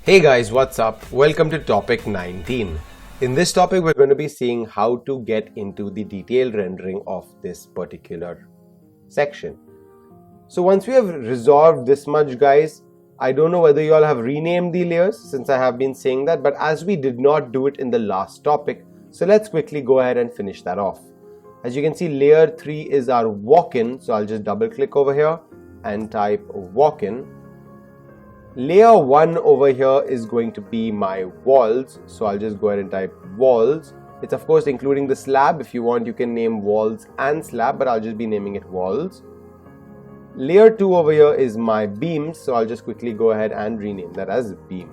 Hey guys, what's up? Welcome to topic 19. In this topic, we're going to be seeing how to get into the detailed rendering of this particular section. So once we have resolved this much, guys, I don't know whether you all have renamed the layers since I have been saying that, but as we did not do it in the last topic, so let's quickly go ahead and finish that off. As you can see, layer 3 is our walk-in, so I'll just double click over here and type walk-in. Layer 1 over here is going to be my walls, so I'll just go ahead and type walls. It's of course including the slab. If you want, you can name walls and slab, but I'll just be naming it walls. Layer 2 over here is my beams, so I'll just quickly go ahead and rename that as beam.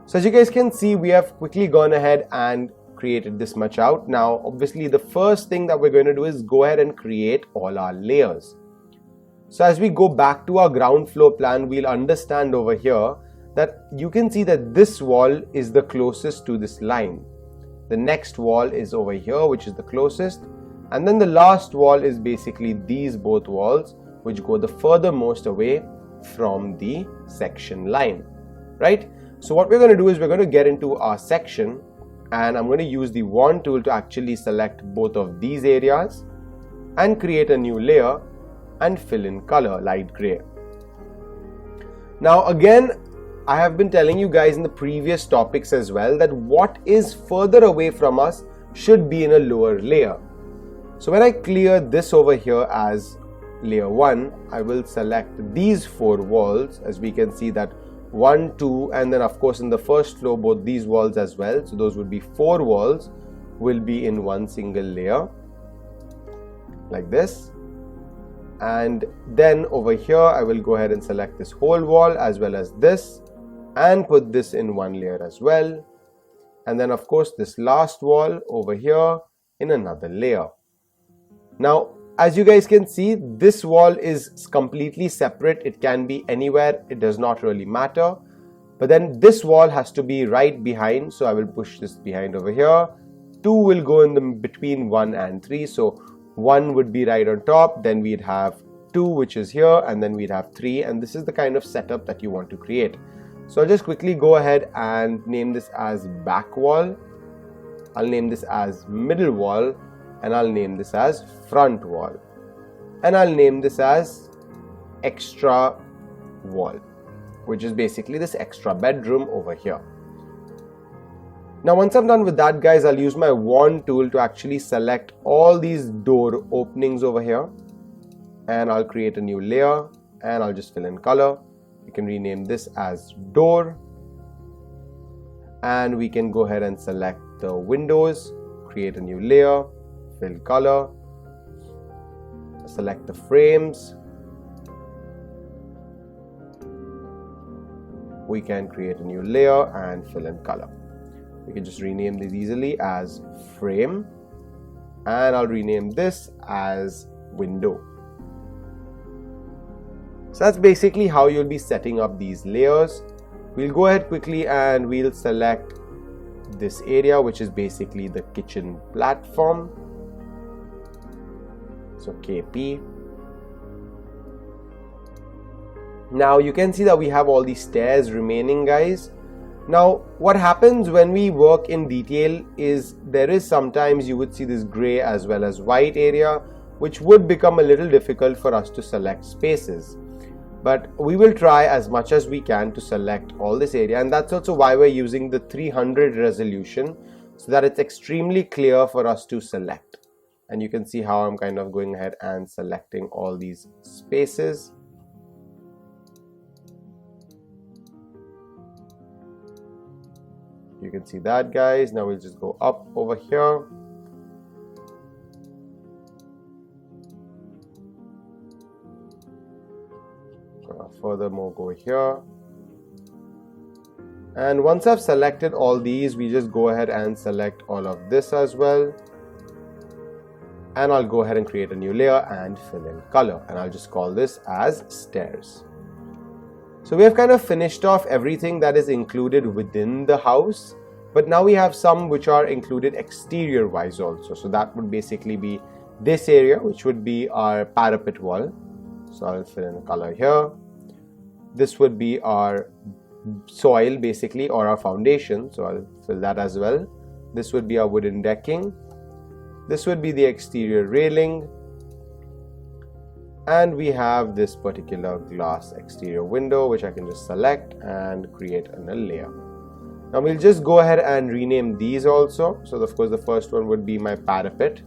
So as you guys can see, we have quickly gone ahead and created this much out. Now obviously the first thing that we're going to do is go ahead and create all our layers. So as we go back to our ground floor plan, we'll understand over here that you can see that this wall is the closest to this line. The next wall is over here, which is the closest. And then the last wall is basically these both walls, which go the furthermost away from the section line, right? So what we're going to do is we're going to get into our section, and I'm going to use the wand tool to actually select both of these areas and create a new layer and fill in color light gray. Now again, I have been telling you guys in the previous topics as well that what is further away from us should be in a lower layer. So when I clear this over here as layer 1, I will select these 4 walls. As we can see that 1, 2, and then of course in the first floor both these walls as well. So those would be 4 walls will be in one single layer like this. And then over here I will go ahead and select this whole wall as well as this and put this in one layer as well, and then of course this last wall over here in another layer. Now as you guys can see, this wall is completely separate. It can be anywhere, it does not really matter, but then this wall has to be right behind, so I will push this behind over here. 2 will go in the between 1 and 3, so 1 would be right on top, then we'd have 2 which is here, and then we'd have 3, and this is the kind of setup that you want to create. So I'll just quickly go ahead and name this as back wall, I'll name this as middle wall, and I'll name this as front wall, and I'll name this as extra wall, which is basically this extra bedroom over here. Now once I'm done with that, guys, I'll use my wand tool to actually select all these door openings over here, and I'll create a new layer and I'll just fill in color. We can rename this as door, and we can go ahead and select the windows, create a new layer, fill color, select the frames. We can create a new layer and fill in color. We can just rename these easily as frame, and I'll rename this as window. So that's basically how you'll be setting up these layers. We'll go ahead quickly and we'll select this area, which is basically the kitchen platform. So KP. Now you can see that we have all these stairs remaining, guys. Now what happens when we work in detail is there is sometimes you would see this gray as well as white area, which would become a little difficult for us to select spaces. But we will try as much as we can to select all this area, and that's also why we're using the 300 resolution, so that it's extremely clear for us to select. And you can see how I'm kind of going ahead and selecting all these spaces. You can see that, guys. Now we'll just go up over here. Furthermore, go here. And once I've selected all these, we just go ahead and select all of this as well. And I'll go ahead and create a new layer and fill in color. And I'll just call this as stairs. So we have kind of finished off everything that is included within the house, but now we have some which are included exterior wise also. So that would basically be this area, which would be our parapet wall. So I'll fill in a color here. This would be our soil basically, or our foundation, so I'll fill that as well. This would be our wooden decking, this would be the exterior railing, and we have this particular glass exterior window which I can just select and create in a layer. Now we'll just go ahead and rename these also. So of course the first one would be my parapet.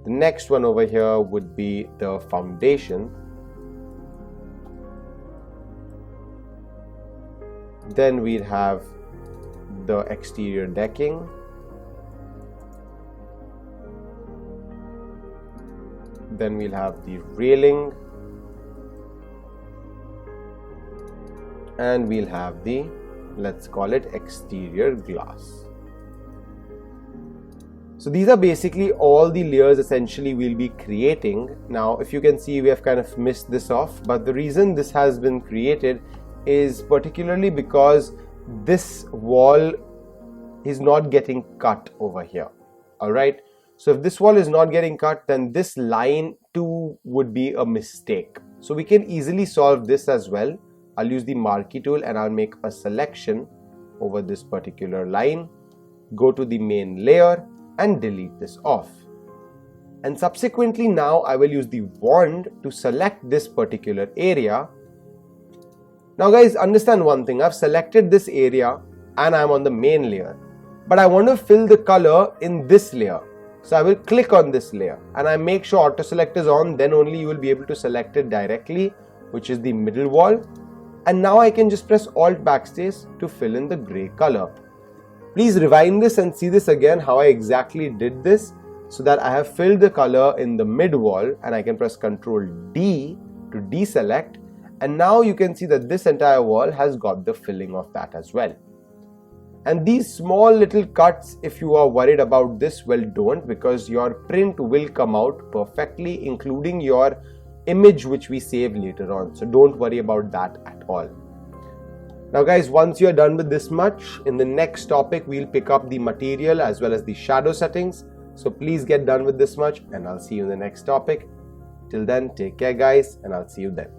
The next one over here would be the foundation. Then we'd have the exterior decking. Then we'll have the railing. And we'll have the, let's call it, exterior glass. So these are basically all the layers essentially we'll be creating. Now if you can see, we have kind of missed this off, but the reason this has been created is particularly because this wall is not getting cut over here. Alright, so if this wall is not getting cut, then this line too would be a mistake. So we can easily solve this as well. I'll use the marquee tool and I'll make a selection over this particular line, go to the main layer and delete this off. And subsequently now I will use the wand to select this particular area. Now guys, understand one thing, I've selected this area and I'm on the main layer, but I want to fill the color in this layer. So I will click on this layer and I make sure auto select is on, then only you will be able to select it directly, which is the middle wall. And now I can just press Alt backspace to fill in the gray color. Please rewind this and see this again, how I exactly did this, so that I have filled the color in the mid wall, and I can press Ctrl D to deselect, and now you can see that this entire wall has got the filling of that as well. And these small little cuts, if you are worried about this, well, don't, because your print will come out perfectly, including your image which we save later on. So don't worry about that at all. Now guys, once you're done with this much, in the next topic we'll pick up the material as well as the shadow settings. So please get done with this much and I'll see you in the next topic. Till then, take care guys, and I'll see you then.